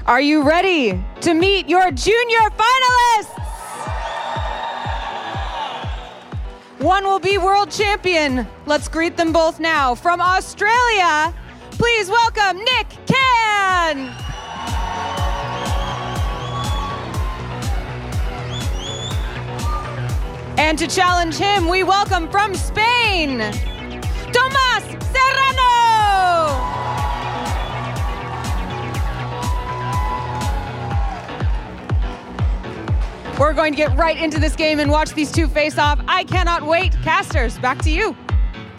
Are you ready to meet your junior finalists? One will be world champion. Let's greet them both now. From Australia, please welcome Nick Can. And to challenge him, we welcome from Spain, Tomas Serrano. We're going to get right into this game and watch these two face off. I cannot wait. Casters, back to you.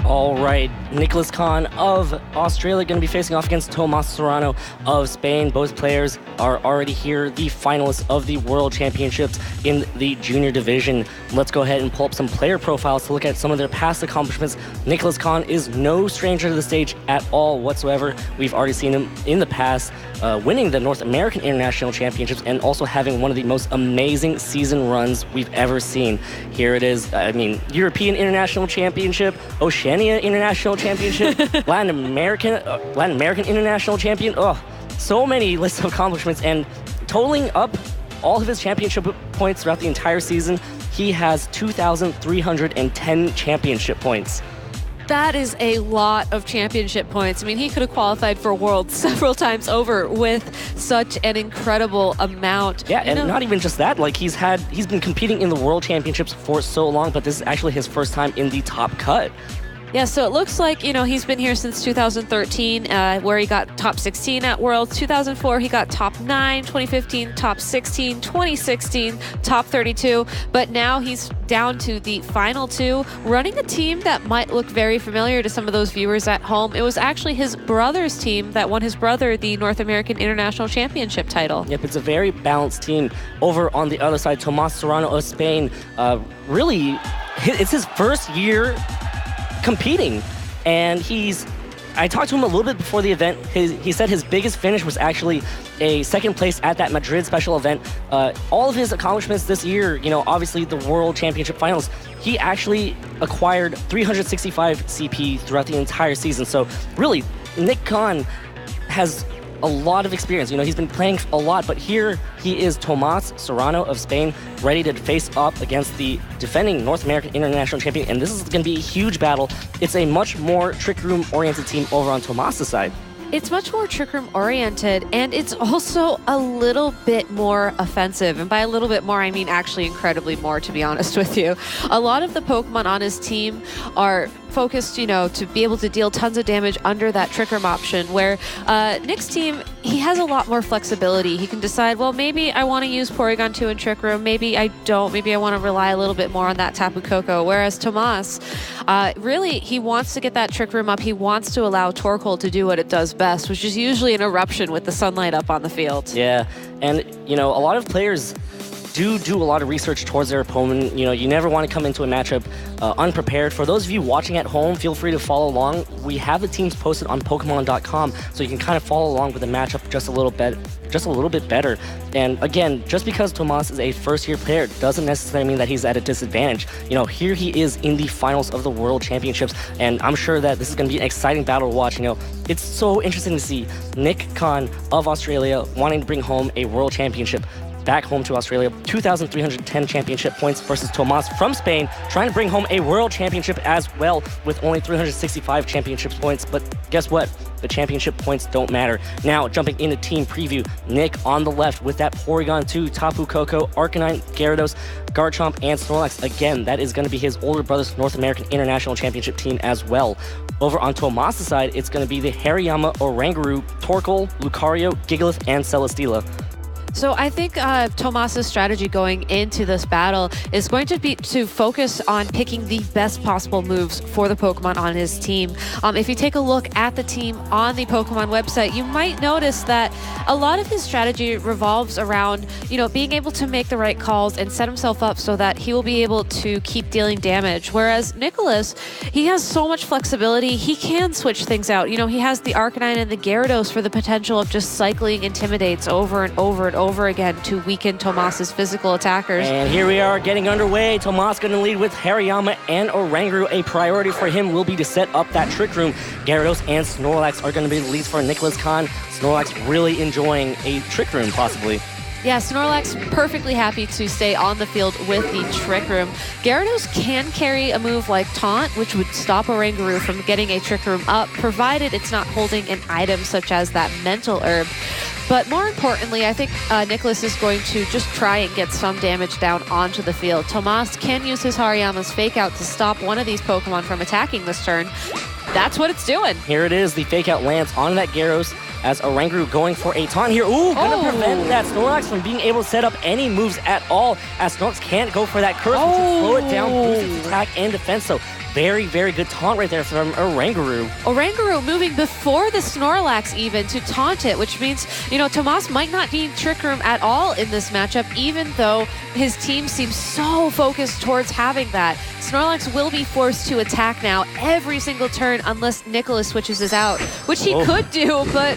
All right, Nicholas Khan of Australia going to be facing off against Tomas Serrano of Spain. Both players are already here, the finalists of the World Championships in the junior division. Let's go ahead and pull up some player profiles to look at some of their past accomplishments. Nicholas Khan is no stranger to the stage at all whatsoever. We've already seen him in the past winning the North American International Championships and also having one of the most amazing season runs we've ever seen. Here it is, European International Championship, Oceania International Championship, Latin American International Champion. Oh, so many lists of accomplishments, and totaling up all of his championship points throughout the entire season, he has 2,310 championship points. That is a lot of championship points. I mean, he could have qualified for Worlds several times over with such an incredible amount. Yeah, and not even just that. Like, he's been competing in the World Championships for so long, but this is actually his first time in the top cut. Yeah, so it looks like, he's been here since 2013, where he got top 16 at Worlds. 2004, he got top 9. 2015, top 16. 2016, top 32. But now he's down to the final two, running a team that might look very familiar to some of those viewers at home. It was actually his brother's team that won his brother the North American International Championship title. Yep, it's a very balanced team. Over on the other side, Tomas Serrano of Spain, it's his first year competing, and I talked to him a little bit before the event. He said his biggest finish was actually a second place at that Madrid special event. All of his accomplishments this year, obviously the World Championship Finals, he actually acquired 365 CP throughout the entire season. So really, Nick Khan has a lot of experience. He's been playing a lot, but here he is, Tomas Serrano of Spain, ready to face up against the defending North American International Champion, and this is going to be a huge battle. It's a much more trick room oriented team over on Tomas's side. It's much more trick room oriented, and it's also a little bit more offensive. And by a little bit more, I mean actually incredibly more, to be honest with you. A lot of the Pokemon on his team are focused, to be able to deal tons of damage under that Trick Room option, where Nick's team, he has a lot more flexibility. He can decide, well, maybe I want to use Porygon 2 in Trick Room, maybe I don't, maybe I want to rely a little bit more on that Tapu Koko, whereas Tomas, really, he wants to get that Trick Room up. He wants to allow Torkoal to do what it does best, which is usually an eruption with the sunlight up on the field. Yeah, and, a lot of players do a lot of research towards their opponent. You never want to come into a matchup unprepared. For those of you watching at home, feel free to follow along. We have the teams posted on Pokemon.com, so you can kind of follow along with the matchup just a little bit better. And again, just because Tomas is a first-year player doesn't necessarily mean that he's at a disadvantage. Here he is in the finals of the World Championships, and I'm sure that this is going to be an exciting battle to watch. It's so interesting to see Nick Khan of Australia wanting to bring home a World Championship back home to Australia, 2,310 championship points versus Tomas from Spain, trying to bring home a World Championship as well with only 365 championship points. But guess what? The championship points don't matter. Now, jumping into team preview, Nick on the left with that Porygon 2, Tapu Koko, Arcanine, Gyarados, Garchomp, and Snorlax. Again, that is going to be his older brother's North American International Championship team as well. Over on Tomas' side, it's going to be the Hariyama, Oranguru, Torkoal, Lucario, Gigalith, and Celesteela. So I think Tomas's strategy going into this battle is going to be to focus on picking the best possible moves for the Pokemon on his team. If you take a look at the team on the Pokemon website, you might notice that a lot of his strategy revolves around, being able to make the right calls and set himself up so that he will be able to keep dealing damage. Whereas Nicholas, he has so much flexibility. He can switch things out. He has the Arcanine and the Gyarados for the potential of just cycling Intimidates over and over and over over again to weaken Tomas's physical attackers. And here we are getting underway. Tomas going to lead with Hariyama and Oranguru. A priority for him will be to set up that Trick Room. Gyarados and Snorlax are going to be the leads for Nicholas Khan. Snorlax really enjoying a Trick Room, possibly. Yeah, Snorlax perfectly happy to stay on the field with the Trick Room. Gyarados can carry a move like Taunt, which would stop Oranguru from getting a Trick Room up, provided it's not holding an item such as that Mental Herb. But more importantly, I think Nicholas is going to just try and get some damage down onto the field. Tomas can use his Hariyama's Fake Out to stop one of these Pokemon from attacking this turn. That's what it's doing. Here it is. The Fake Out lands on that Gyarados as Oranguru going for a taunt here. Ooh, gonna prevent that Snorlax from being able to set up any moves at all, as Snorlax can't go for that curse, which will slow it down, boost its attack and defense. So very, very good taunt right there from Oranguru. Oranguru moving before the Snorlax even to taunt it, which means, you know, Tomas might not need Trick Room at all in this matchup, even though his team seems so focused towards having that. Snorlax will be forced to attack now every single turn unless Nicholas switches his out, which he could do, but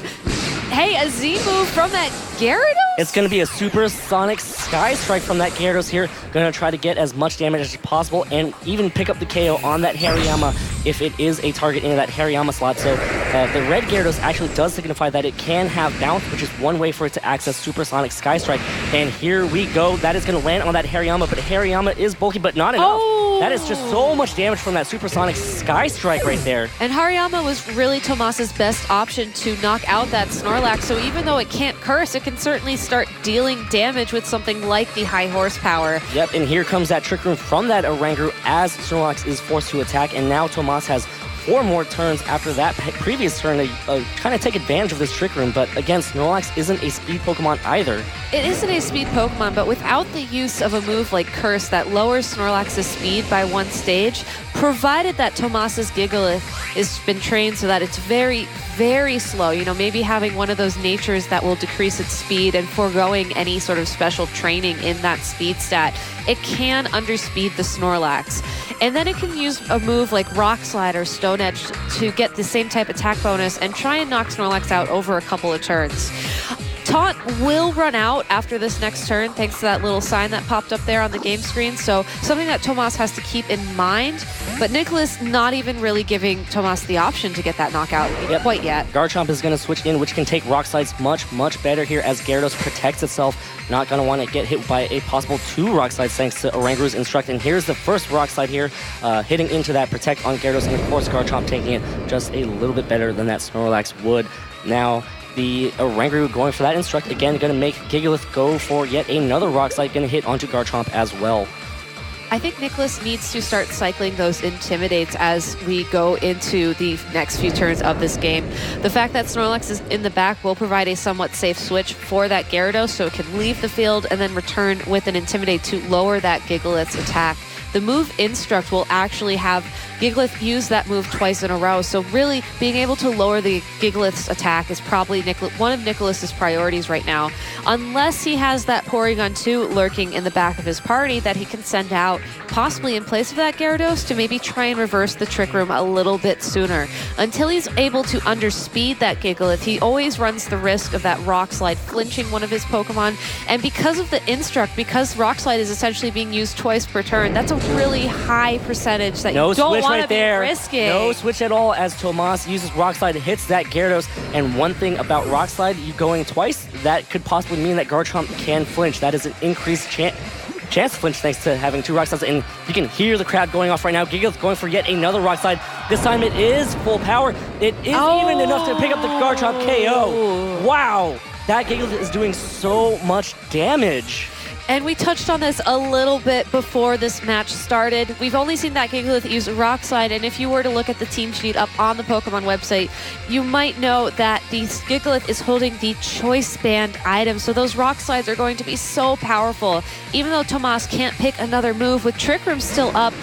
hey, a Z move from that Gyarados? It's going to be a supersonic Sky Strike from that Gyarados here. Going to try to get as much damage as possible and even pick up the KO on that Hariyama if it is a target into that Hariyama slot. So the red Gyarados actually does signify that it can have bounce, which is one way for it to access supersonic Sky Strike. And here we go. That is going to land on that Hariyama, but Hariyama is bulky, but not enough. That is just so much damage from that supersonic Sky Strike right there. And Hariyama was really Tomas's best option to knock out that Snorlax. So even though it can't curse, it can certainly start dealing damage with something like the high horsepower. Yep, and here comes that Trick Room from that Oranguru as Snorlax is forced to attack, and now Tomas has 4 more turns after that previous turn to kind of take advantage of this Trick Room. But again, Snorlax isn't a speed Pokemon either. It isn't a speed Pokemon, but without the use of a move like Curse that lowers Snorlax's speed by 1 stage, provided that Tomas's Gigalith has been trained so that it's very, very slow, you know, maybe having one of those natures that will decrease its speed and foregoing any sort of special training in that speed stat, it can underspeed the Snorlax. And then it can use a move like Rock Slide or Stone Edge to get the same type attack bonus and try and knock Snorlax out over a couple of turns. Taunt will run out after this next turn, thanks to that little sign that popped up there on the game screen. So something that Tomas has to keep in mind, but Nicholas not even really giving Tomas the option to get that knockout quite yet. Garchomp is going to switch in, which can take Rock Slides much, much better here as Gyarados protects itself. Not going to want to get hit by a possible 2 Rock Slides thanks to Oranguru's Instruct. And here's the first Rock Slide here, hitting into that Protect on Gyarados, and of course Garchomp taking it just a little bit better than that Snorlax would. Now, the Oranguru going for that Instruct, again, going to make Gigalith go for yet another Rock Slide, going to hit onto Garchomp as well. I think Nicholas needs to start cycling those Intimidates as we go into the next few turns of this game. The fact that Snorlax is in the back will provide a somewhat safe switch for that Gyarados, so it can leave the field and then return with an Intimidate to lower that Gigalith's attack. The move Instruct will actually have Gigalith use that move twice in a row, so really being able to lower the Gigalith's attack is probably one of Nicholas's priorities right now, unless he has that Porygon 2 lurking in the back of his party that he can send out, possibly in place of that Gyarados, to maybe try and reverse the Trick Room a little bit sooner. Until he's able to underspeed that Gigalith, he always runs the risk of that Rock Slide flinching one of his Pokemon, and because of the Instruct, because Rock Slide is essentially being used twice per turn, that's a really high percentage that you don't want to be risking. No switch at all as Tomas uses Rock Slide, hits that Gyarados. And one thing about Rock Slide, you going twice, that could possibly mean that Garchomp can flinch. That is an increased chance to flinch thanks to having 2 Rock Slides. And you can hear the crowd going off right now. Gigalith going for yet another Rock Slide. This time it is full power. It is even enough to pick up the Garchomp KO. Wow, that Gigalith is doing so much damage. And we touched on this a little bit before this match started. We've only seen that Gigalith use Rock Slide, and if you were to look at the team sheet up on the Pokemon website, you might know that the Gigalith is holding the Choice Band item, so those Rock Slides are going to be so powerful. Even though Tomas can't pick another move, with Trick Room still up,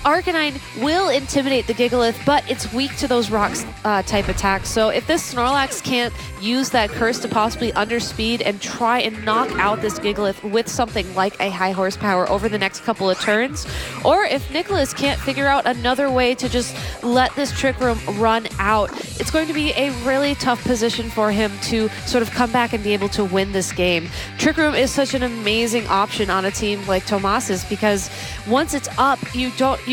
Arcanine will intimidate the Gigalith, but it's weak to those rocks type attacks. So if this Snorlax can't use that curse to possibly underspeed and try and knock out this Gigalith with something like a high horsepower over the next couple of turns, or if Nicholas can't figure out another way to just let this Trick Room run out, it's going to be a really tough position for him to sort of come back and be able to win this game. Trick Room is such an amazing option on a team like Tomas's because once it's up, you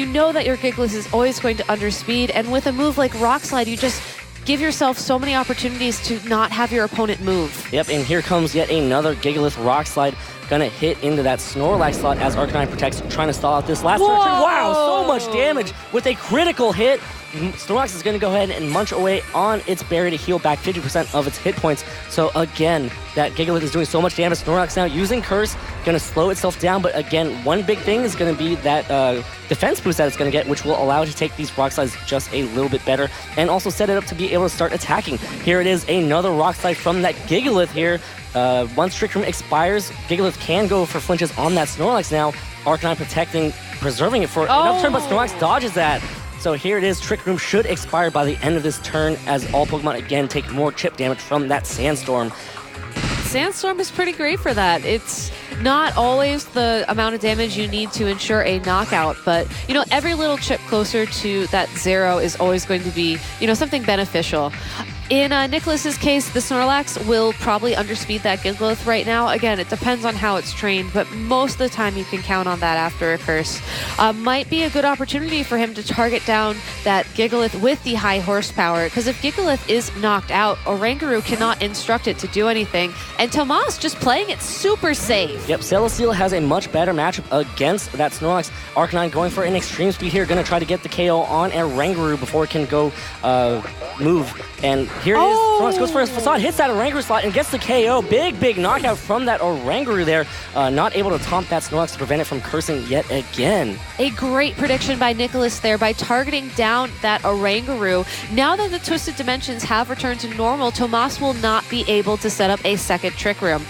know that your Gigalith is always going to underspeed, and with a move like Rock Slide, you just give yourself so many opportunities to not have your opponent move. Yep, and here comes yet another Gigalith Rock Slide. Gonna hit into that Snorlax slot as Arcanine protects, trying to stall out this last turn. Wow, so much damage with a critical hit. Snorlax is going to go ahead and munch away on its berry to heal back 50% of its hit points. So again, that Gigalith is doing so much damage. Snorlax now using Curse, going to slow itself down. But again, one big thing is going to be that defense boost that it's going to get, which will allow it to take these Rock Slides just a little bit better and also set it up to be able to start attacking. Here it is, another Rock Slide from that Gigalith here. Once Trick Room expires, Gigalith can go for flinches on that Snorlax now. Arcanine protecting, preserving it for enough turn, but Snorlax dodges that. So here it is, Trick Room should expire by the end of this turn as all Pokemon again take more chip damage from that Sandstorm. Sandstorm is pretty great for that. It's not always the amount of damage you need to ensure a knockout, but you know, every little chip closer to that 0 is always going to be, you know, something beneficial. In Nicholas's case, the Snorlax will probably underspeed that Gigalith right now. Again, it depends on how it's trained, but most of the time you can count on that after a Curse. Might be a good opportunity for him to target down that Gigalith with the high horsepower, because if Gigalith is knocked out, Oranguru cannot instruct it to do anything, and Tomas just playing it super safe. Yep, Celesteela has a much better matchup against that Snorlax. Arcanine going for an extreme speed here, going to try to get the KO on Oranguru before it can go move. And here it is. Snorlax goes for his Facade, hits that Oranguru slot, and gets the KO. Big knockout from that Oranguru there. Not able to taunt that Snorlax to prevent it from cursing yet again. A great prediction by Nicholas there by targeting down that Oranguru. Now that the Twisted Dimensions have returned to normal, Tomas will not be able to set up a second Trick Room.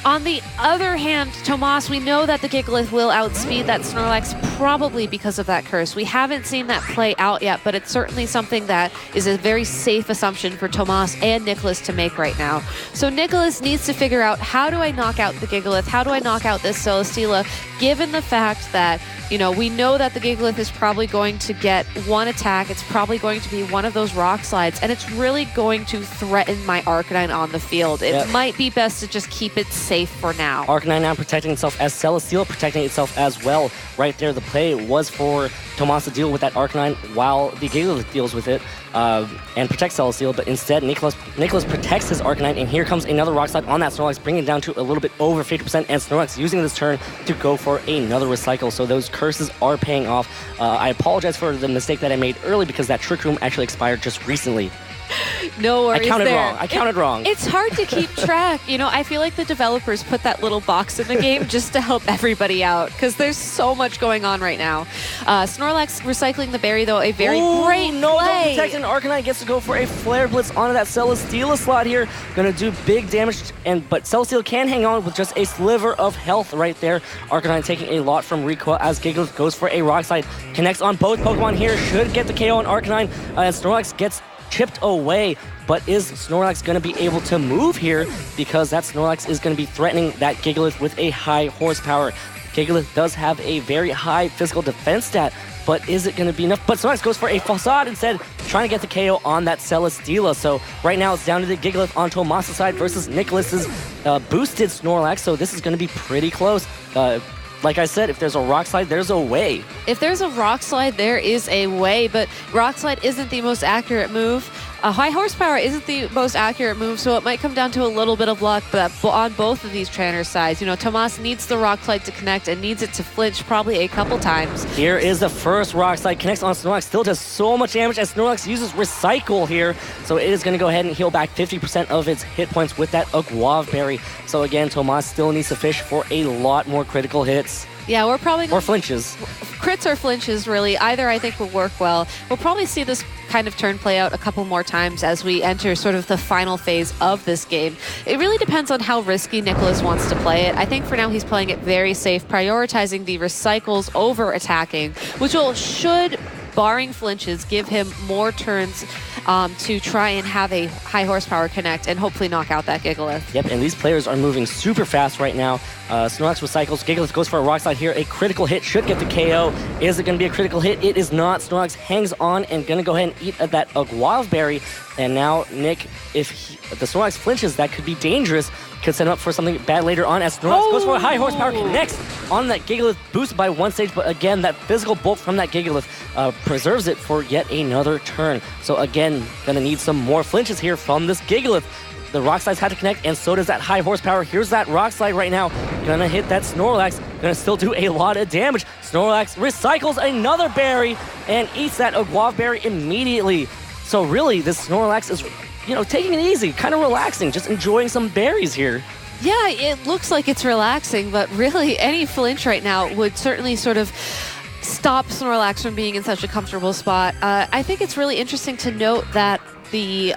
On the other hand, Tomas, we know that the Gigalith will outspeed that Snorlax probably because of that Curse. We haven't seen that play out yet, but it's certainly something that is a very safe assumption for Tomas and Nicholas to make right now. So Nicholas needs to figure out, how do I knock out the Gigalith? How do I knock out this Celesteela? Given the fact that, you know, we know that the Gigalith is probably going to get one attack. It's probably going to be one of those Rock Slides, and it's really going to threaten my Arcanine on the field. It might be best to just keep it safe for now. Arcanine now protecting itself as Celesteela protecting itself as well. Right there, the play was for Tomas to deal with that Arcanine while the Gigalith deals with it and protects Celesteela, but instead Nicholas protects his Arcanine, and here comes another Rock Slide on that Snorlax, bringing it down to a little bit over 50%, and Snorlax using this turn to go for another Recycle. So those curses are paying off. I apologize for the mistake that I made early because that Trick Room actually expired just recently. No worries. I counted wrong. It's hard to keep track. You know, I feel like the developers put that little box in the game just to help everybody out because there's so much going on right now. Snorlax recycling the berry, though, a very great play. Protection. Arcanine gets to go for a Flare Blitz onto that Celesteela slot here. Gonna do big damage, but Celesteela can hang on with just a sliver of health right there. Arcanine taking a lot from recoil as Gigalith goes for a Rock Slide. Connects on both Pokemon here. Should get the KO on Arcanine. And Snorlax gets chipped away, but is Snorlax going to be able to move here? Because that Snorlax is going to be threatening that Gigalith with a high horsepower. Gigalith does have a very high physical defense stat, but is it going to be enough? But Snorlax goes for a Facade instead, trying to get the KO on that Celesteela. So right now it's down to the Gigalith on Tomas' side versus Nicholas's boosted Snorlax, so this is going to be pretty close. Like I said, if there's a Rock Slide, there's a way. If there's a Rock Slide, there is a way, but Rock Slide isn't the most accurate move. High Horsepower isn't the most accurate move, so it might come down to a little bit of luck, but on both of these trainers' sides. You know, Tomas needs the Rock Slide to connect and needs it to flinch probably a couple times. Here is the first Rock Slide, connects on Snorlax, still does so much damage as Snorlax uses Recycle here, so it is going to go ahead and heal back 50% of its hit points with that Aguave Berry. So again, Tomas still needs to fish for a lot more critical hits. Yeah, we're probably or flinches. Crits or flinches, really. Either I think will work well. We'll probably see this kind of turn play out a couple more times as we enter sort of the final phase of this game. It really depends on how risky Nicholas wants to play it. I think for now he's playing it very safe, prioritizing the recycles over attacking, which should barring flinches, give him more turns to try and have a high horsepower connect and hopefully knock out that Gigalith. Yep, and these players are moving super fast right now. Snorlax recycles, Gigalith goes for a rock slide here. A critical hit should get the KO. Is it going to be a critical hit? It is not. Snorlax hangs on and going to go ahead and eat at that Guava Berry. And now Nick, if the Snorlax flinches, that could be dangerous. Could set him up for something bad later on as Snorlax goes for a high horsepower connects on that Gigalith, boosted by one stage, but again, that physical bulk from that Gigalith preserves it for yet another turn. So again, gonna need some more flinches here from this Gigalith. The rock slides had to connect, and so does that high horsepower. Here's that rock slide right now. Gonna hit that Snorlax, gonna still do a lot of damage. Snorlax recycles another berry and eats that Guava Berry immediately. So really, this Snorlax is, taking it easy, kind of relaxing, just enjoying some berries here. Yeah, it looks like it's relaxing, but really any flinch right now would certainly sort of stop Snorlax from being in such a comfortable spot. I think it's really interesting to note that the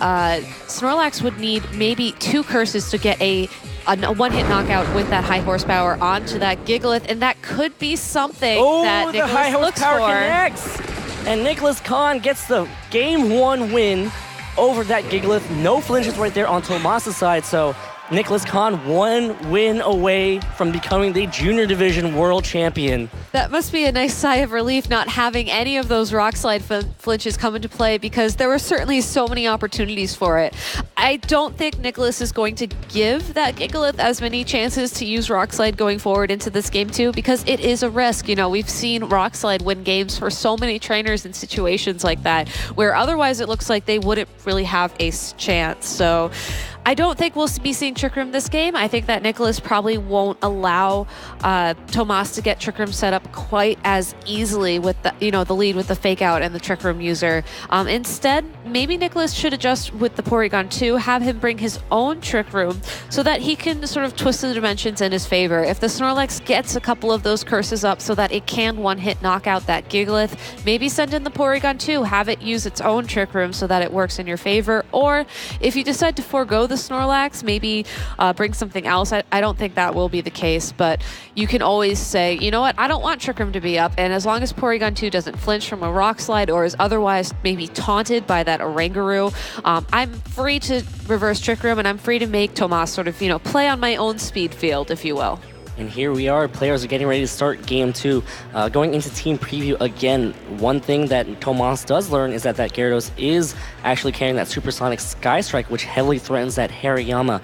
Snorlax would need maybe 2 curses to get a one-hit knockout with that high horsepower onto that Gigalith, and that could be something that the high Nicholas looks horsepower for. Connects. And Nicholas Khan gets the Game 1 win over that Gigalith. No flinches right there on Tomas' side, so Nicholas Khan 1 win away from becoming the Junior Division World Champion. That must be a nice sigh of relief not having any of those rock slide flinches come into play, because there were certainly so many opportunities for it. I don't think Nicholas is going to give that Gigalith as many chances to use rock slide going forward into this game too, because it is a risk. We've seen rock slide win games for so many trainers in situations like that, where otherwise it looks like they wouldn't really have a chance. So I don't think we'll be seeing Trick Room this game. I think that Nicholas probably won't allow Tomas to get Trick Room set up quite as easily with the the lead with the Fake Out and the Trick Room user. Instead, maybe Nicholas should adjust with the Porygon 2, have him bring his own Trick Room so that he can sort of twist the dimensions in his favor. If the Snorlax gets a couple of those curses up so that it can one-hit knock out that Gigalith, maybe send in the Porygon 2, have it use its own Trick Room so that it works in your favor. Or if you decide to forego the Snorlax, maybe bring something else. I don't think that will be the case, but you can always say, you know what, I don't want Trick Room to be up, and as long as Porygon 2 doesn't flinch from a rock slide or is otherwise maybe taunted by that Oranguru, I'm free to reverse Trick Room, and I'm free to make Tomas sort of, play on my own speed field, if you will. And here we are, players are getting ready to start Game 2. Going into team preview again, one thing that Tomas does learn is that Gyarados is actually carrying that Supersonic Sky Strike, which heavily threatens that Hariyama.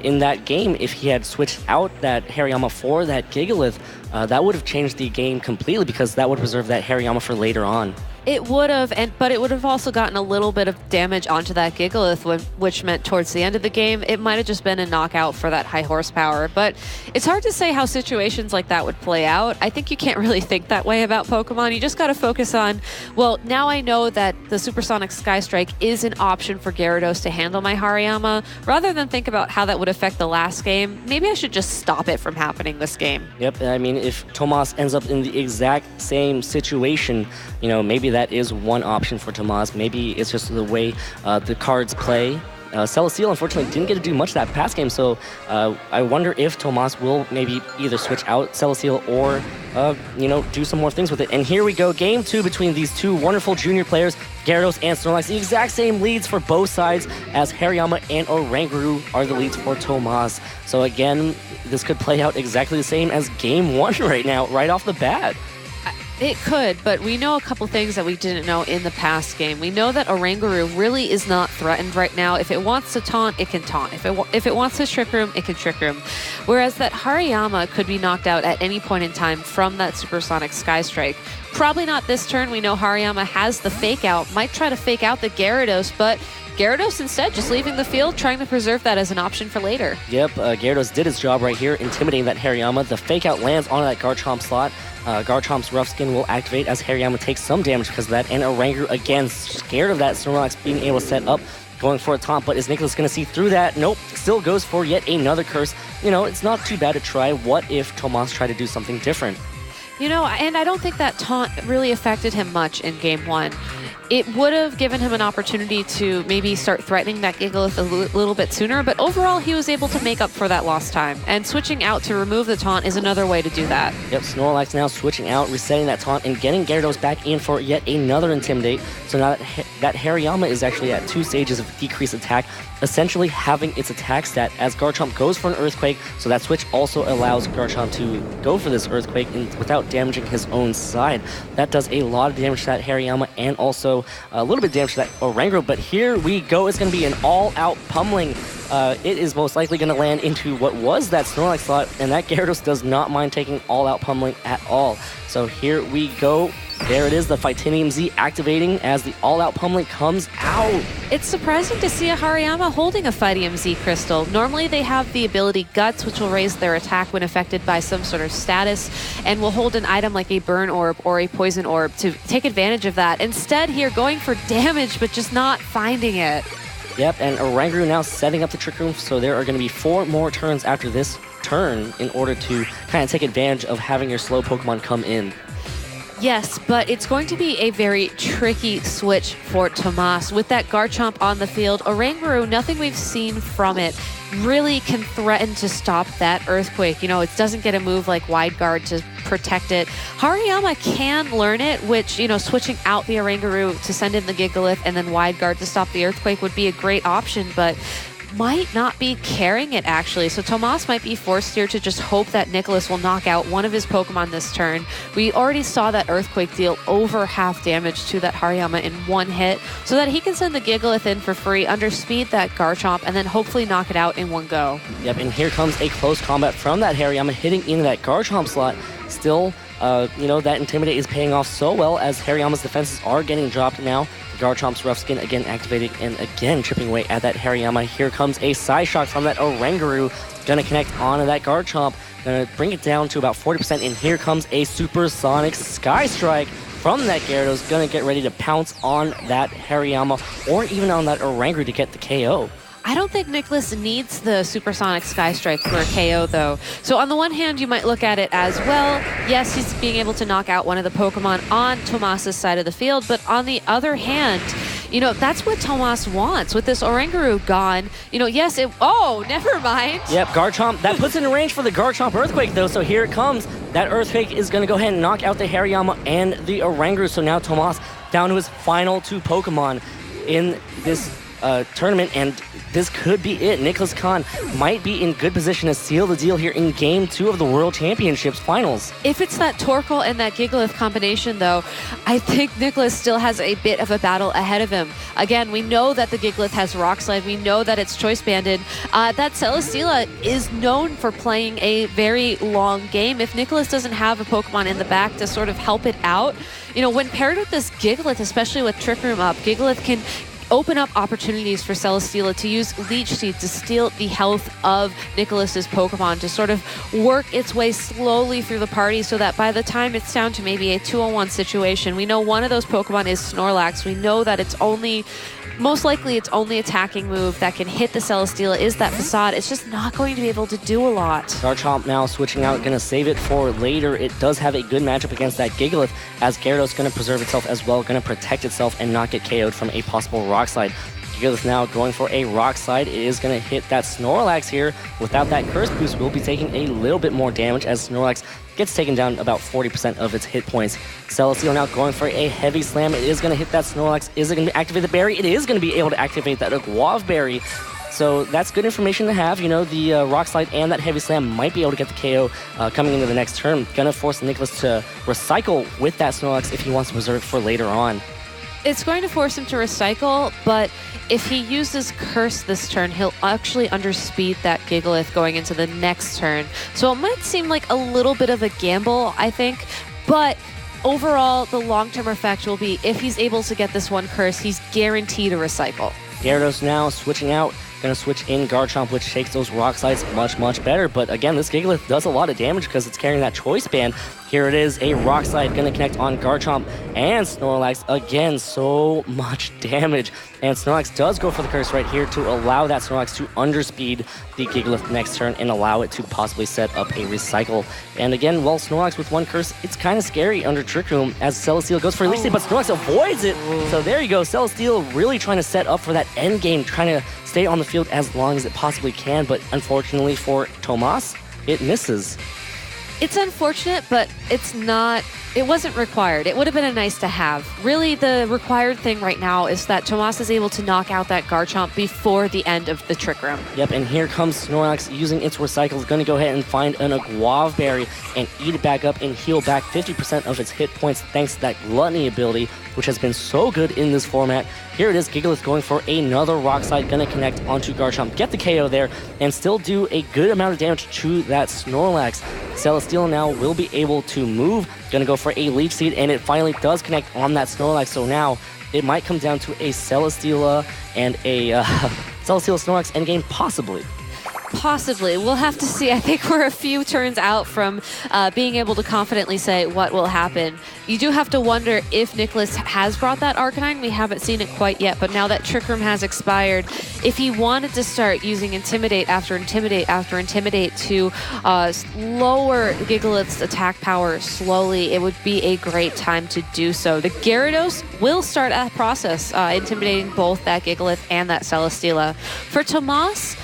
In that game, if he had switched out that Hariyama for that Gigalith, that would have changed the game completely, because that would preserve that Hariyama for later on. It would have, but it would have also gotten a little bit of damage onto that Gigalith, which meant towards the end of the game, it might have just been a knockout for that high horsepower. But it's hard to say how situations like that would play out. I think you can't really think that way about Pokemon. You just got to focus on, well, now I know that the Supersonic Sky Strike is an option for Gyarados to handle my Hariyama. Rather than think about how that would affect the last game, maybe I should just stop it from happening this game. Yep, I mean, if Tomas ends up in the exact same situation, maybe that is one option for Tomas. Maybe it's just the way the cards play. Celesteela, unfortunately, didn't get to do much of that past game, so I wonder if Tomas will maybe either switch out Celesteela or, do some more things with it. And here we go, Game 2 between these two wonderful junior players, Gyarados and Snorlax. The exact same leads for both sides, as Hariyama and Oranguru are the leads for Tomas. So again, this could play out exactly the same as Game 1 right now, right off the bat. It could, but we know a couple things that we didn't know in the past game. We know that Oranguru really is not threatened right now. If it wants to taunt, it can taunt. If it wants to Trick Room, it can Trick Room. Whereas that Hariyama could be knocked out at any point in time from that Supersonic Sky Strike. Probably not this turn. We know Hariyama has the Fake Out, might try to Fake Out the Gyarados, but Gyarados instead just leaving the field, trying to preserve that as an option for later. Yep, Gyarados did his job right here, intimidating that Hariyama. The Fake Out lands onto that Garchomp slot. Garchomp's Rough Skin will activate as Hariyama takes some damage because of that, and Oranguru, again, scared of that Snorlax being able to set up, going for a taunt, but is Nicholas going to see through that? Nope, still goes for yet another curse. It's not too bad to try. What if Tomas tried to do something different? And I don't think that taunt really affected him much in Game 1. it would have given him an opportunity to maybe start threatening that Gigalith a little bit sooner, but overall he was able to make up for that lost time. And switching out to remove the taunt is another way to do that. Yep, Snorlax now switching out, resetting that taunt, and getting Gyarados back in for yet another Intimidate. So now that Hariyama is actually at 2 stages of decreased attack, essentially having its attack stat as Garchomp goes for an Earthquake, so that switch also allows Garchomp to go for this Earthquake without damaging his own side. That does a lot of damage to that Hariyama and also a little bit of damage to that Oranguru, but here we go. It's going to be an all-out pummeling. It is most likely going to land into what was that Snorlax slot, and that Gyarados does not mind taking all-out pummeling at all. So here we go. There it is, the Fightinium Z activating as the all-out pummeling comes out. It's surprising to see a Hariyama holding a Fightinium Z crystal. Normally they have the ability Guts, which will raise their attack when affected by some sort of status, and will hold an item like a Burn Orb or a Poison Orb to take advantage of that. Instead here, going for damage, but just not finding it. Yep, and Oranguru now setting up the Trick Room, so there are going to be 4 more turns after this turn in order to kind of take advantage of having your slow Pokemon come in. Yes, but it's going to be a very tricky switch for Tomas. With that Garchomp on the field, Oranguru, nothing we've seen from it really can threaten to stop that Earthquake. You know, it doesn't get a move like Wide Guard to protect it. Hariyama can learn it, which, you know, switching out the Oranguru to send in the Gigalith and then Wide Guard to stop the Earthquake would be a great option, but might not be carrying it, actually. So Tomas might be forced here to just hope that Nicholas will knock out one of his Pokemon this turn. We already saw that Earthquake deal over half damage to that Hariyama in 1 hit, so that he can send the Gigalith in for free, underspeed that Garchomp, and then hopefully knock it out in 1 go. Yep, and here comes a close combat from that Hariyama hitting into that Garchomp slot. Still, you know, that Intimidate is paying off so well as Hariyama's defenses are getting dropped now. Garchomp's Rough Skin again activating and again chipping away at that Hariyama. Here comes a Side Shock from that Oranguru. Gonna connect onto that Garchomp. Gonna bring it down to about 40%, and here comes a Supersonic Sky Strike from that Gyarados. Gonna get ready to pounce on that Hariyama or even on that Oranguru to get the KO. I don't think Nicholas needs the Supersonic Sky Strike for a KO, though. So on the one hand, you might look at it as, well, yes, he's being able to knock out one of the Pokemon on Tomas's side of the field, but on the other hand, you know, that's what Tomas wants. With this Oranguru gone, you know, yes, oh, never mind. Yep, Garchomp, that puts it in range for the Garchomp Earthquake, though, so here it comes. That Earthquake is going to go ahead and knock out the Hariyama and the Oranguru, so now Tomas down to his final 2 Pokemon in this tournament, and this could be it. Nicholas Khan might be in good position to seal the deal here in Game 2 of the World Championships Finals. If it's that Torkoal and that Gigalith combination, though, I think Nicholas still has a bit of a battle ahead of him. Again, we know that the Gigalith has Rock Slide. We know that it's Choice Banded. That Celesteela is known for playing a very long game. If Nicholas doesn't have a Pokemon in the back to sort of help it out, you know, when paired with this Gigalith, especially with Trick Room up, Gigalith can open up opportunities for Celesteela to use Leech Seed to steal the health of Nicholas's Pokemon, to sort of work its way slowly through the party so that by the time it's down to maybe a 2-on-1 situation, we know one of those Pokemon is Snorlax. We know that it's only, most likely its only attacking move that can hit the Celesteela is that Facade. It's just not going to be able to do a lot. Garchomp now switching out, gonna save it for later. It does have a good matchup against that Gigalith, as Gyarados gonna preserve itself as well, gonna protect itself and not get KO'd from a possible Rock Slide. Gigalith now going for a Rock Slide. It is going to hit that Snorlax here. Without that Curse Boost, we'll be taking a little bit more damage as Snorlax gets taken down about 40% of its hit points. Celesteela now going for a Heavy Slam. It is going to hit that Snorlax. Is it going to activate the Berry? It is going to be able to activate that Guava Berry. So that's good information to have. You know, the Rock Slide and that Heavy Slam might be able to get the KO coming into the next turn. Gonna force Nicholas to recycle with that Snorlax if he wants to preserve for later on. It's going to force him to recycle, but if he uses Curse this turn, he'll actually underspeed that Gigalith going into the next turn. So it might seem like a little bit of a gamble, I think, but overall, the long-term effect will be if he's able to get this one Curse, he's guaranteed a recycle. Gyarados now switching out. Gonna switch in Garchomp, which takes those Rock Slides much, much better. But again, this Gigalith does a lot of damage because it's carrying that Choice Band. Here it is, a Rock Slide gonna connect on Garchomp and Snorlax. Again, so much damage. And Snorlax does go for the curse right here to allow that Snorlax to underspeed the Gigalith next turn and allow it to possibly set up a Recycle. And again, well, Snorlax with one curse, it's kind of scary under Trick Room as Celesteela goes for a Leech Seed, but Snorlax avoids it. So there you go, Celesteela really trying to set up for that end game, trying to stay on the field as long as it possibly can, but unfortunately for Tomas, it misses. It's unfortunate, but it wasn't required. It would have been a nice to have. Really, the required thing right now is that Tomas is able to knock out that Garchomp before the end of the Trick Room. Yep, and here comes Snorlax using its Recycle. Going to go ahead and find an Aguav Berry and eat it back up and heal back 50% of its hit points thanks to that Gluttony ability, which has been so good in this format. Here it is, Gigalith going for another Rock Slide, going to connect onto Garchomp, get the KO there, and still do a good amount of damage to that Snorlax. Celesteela now will be able to move, going to go for a Leech Seed, and it finally does connect on that Snorlax, so now it might come down to a Celesteela and a Celesteela Snorlax endgame, possibly. Possibly. We'll have to see. I think we're a few turns out from being able to confidently say what will happen. You do have to wonder if Nicholas has brought that Arcanine. We haven't seen it quite yet, but now that Trick Room has expired, if he wanted to start using Intimidate after Intimidate after Intimidate to lower Gigalith's attack power slowly, it would be a great time to do so. The Gyarados will start that process, intimidating both that Gigalith and that Celesteela. For Tomas,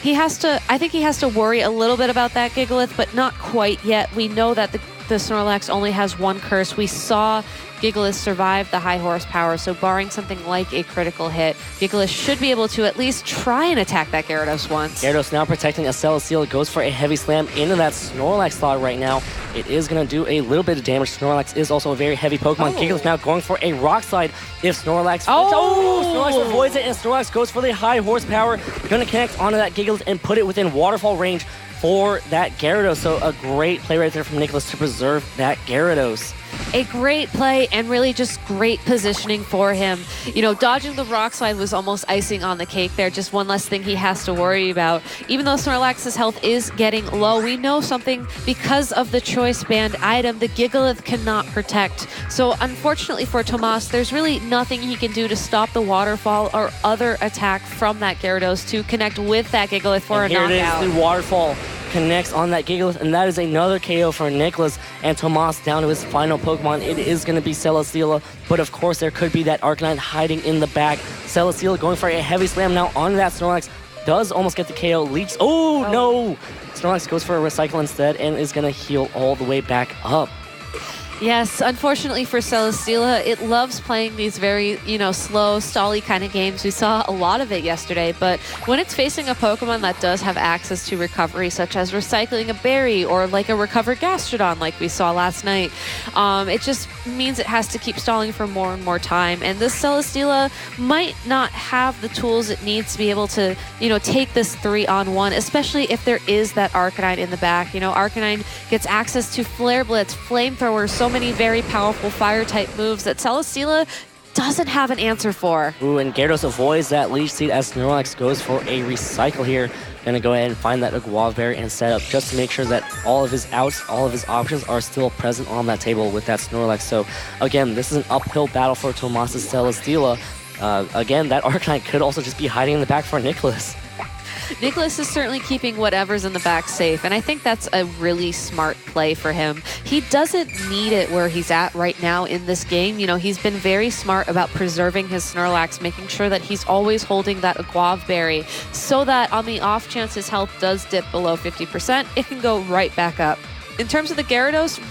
I think he has to worry a little bit about that Gigalith, but not quite yet. We know that the Snorlax only has one curse. We saw Gigalith survive the high horsepower, so barring something like a critical hit, Gigalith should be able to at least try and attack that Gyarados once. Gyarados now protecting a Celesteela, goes for a heavy slam into that Snorlax slot right now. It is going to do a little bit of damage. Snorlax is also a very heavy Pokemon. Gigalith now going for a Rock Slide. If Snorlax... Snorlax avoids it, and Snorlax goes for the high horsepower. Going to connect onto that Gigalith and put it within waterfall range for that Gyarados. So a great play right there from Nicholas to preserve that Gyarados. A great play and really just great positioning for him. You know, dodging the Rock Slide was almost icing on the cake there. Just one less thing he has to worry about. Even though Snorlax's health is getting low, we know something because of the Choice Band item the Gigalith cannot protect. So unfortunately for Tomas, there's really nothing he can do to stop the Waterfall or other attack from that Gyarados to connect with that Gigalith for a knockout. Here it is, the Waterfall connects on that Gigalith, and that is another KO for Nicholas, and Tomas down to his final Pokemon. It is going to be Celesteela, but of course there could be that Arcanine hiding in the back. Celesteela going for a heavy slam now on that Snorlax, does almost get the KO, leaks. Oh no! Snorlax goes for a Recycle instead and is going to heal all the way back up. Yes, unfortunately for Celesteela, it loves playing these very, slow, stally kind of games. We saw a lot of it yesterday, but when it's facing a Pokemon that does have access to recovery, such as recycling a berry or like a recovered Gastrodon like we saw last night, it just means it has to keep stalling for more and more time. And this Celesteela might not have the tools it needs to be able to, take this 3-on-1, especially if there is that Arcanine in the back. Arcanine gets access to Flare Blitz, Flamethrower, so many very powerful fire-type moves that Celesteela doesn't have an answer for. Ooh, and Gyarados avoids that Leech Seed as Snorlax goes for a Recycle here. Gonna go ahead and find that Aguav Berry and set up just to make sure that all of his outs, all of his options are still present on that table with that Snorlax. So again, this is an uphill battle for Tomas's Celesteela. Again, that Arcanine could also just be hiding in the back for Nicholas. Nicholas is certainly keeping whatever's in the back safe, and I think that's a really smart play for him. He doesn't need it where he's at right now in this game. He's been very smart about preserving his Snorlax, making sure that he's always holding that Aguav Berry so that on the off chance his health does dip below 50%, it can go right back up. In terms of the Gyarados,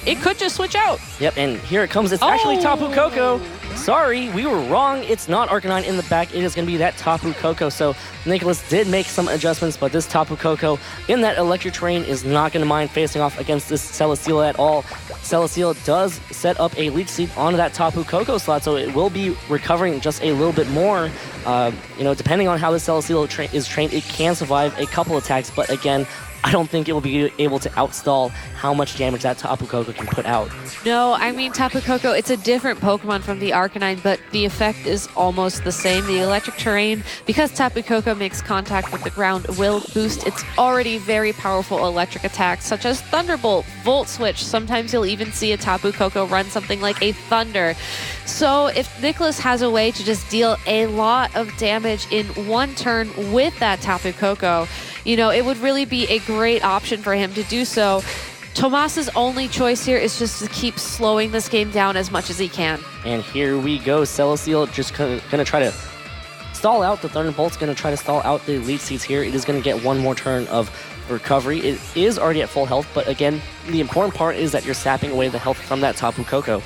it could just switch out. Yep, and here it comes. It's actually Tapu Koko. Sorry, we were wrong. It's not Arcanine in the back. It is going to be that Tapu Koko. So Nicholas did make some adjustments, but this Tapu Koko in that electric terrain is not going to mind facing off against this Celesteela at all. Celesteela does set up a Leech Seed onto that Tapu Koko slot, so it will be recovering just a little bit more. Depending on how the Celesteela is trained, it can survive a couple attacks, but again, I don't think it will be able to outstall how much damage that Tapu Koko can put out. No, I mean, Tapu Koko, it's a different Pokemon from the Arcanine, but the effect is almost the same. The electric terrain, because Tapu Koko makes contact with the ground, will boost its already very powerful electric attacks, such as Thunderbolt, Volt Switch. Sometimes you'll even see a Tapu Koko run something like a Thunder. So if Nicholas has a way to just deal a lot of damage in one turn with that Tapu Koko, you know, it would really be a great option for him to do so. Tomas's only choice here is just to keep slowing this game down as much as he can. And here we go. Celesteal just going to try to stall out. The Thunderbolt's going to try to stall out the Leech Seeds here. It is going to get one more turn of recovery. It is already at full health, but again, the important part is that you're sapping away the health from that Tapu Koko.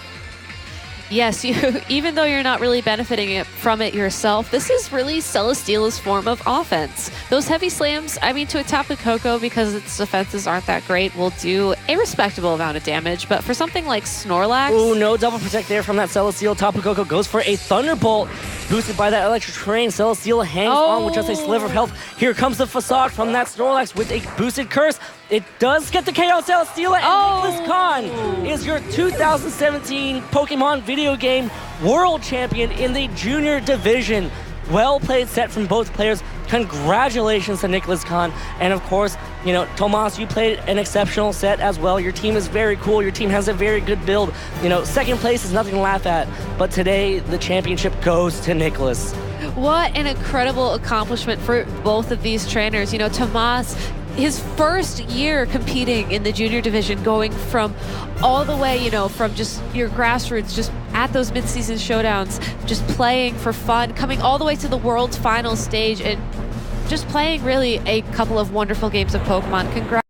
Yes, even though you're not really benefiting from it yourself, this is really Celesteela's form of offense. Those heavy slams, I mean, to a Tapu Koko, because its defenses aren't that great, will do a respectable amount of damage. But for something like Snorlax... Ooh, no double protect there from that Celesteal. Tapu Koko goes for a Thunderbolt, boosted by that electric terrain. Celesteal hangs on with just a sliver of health. Here comes the Facade from that Snorlax with a boosted Curse. It does get the KO. Celesteela, and Nicholas Khan is your 2017 Pokemon video game world champion in the junior division. Well played set from both players. Congratulations to Nicholas Khan. And of course, you know, Tomas, you played an exceptional set as well. Your team is very cool. Your team has a very good build. You know, second place is nothing to laugh at. But today, the championship goes to Nicholas. What an incredible accomplishment for both of these trainers. You know, Tomas, his first year competing in the junior division, going from all the way, you know, from just your grassroots, just at those mid-season showdowns, just playing for fun, coming all the way to the world's final stage, and just playing really a couple of wonderful games of Pokemon. Congrats.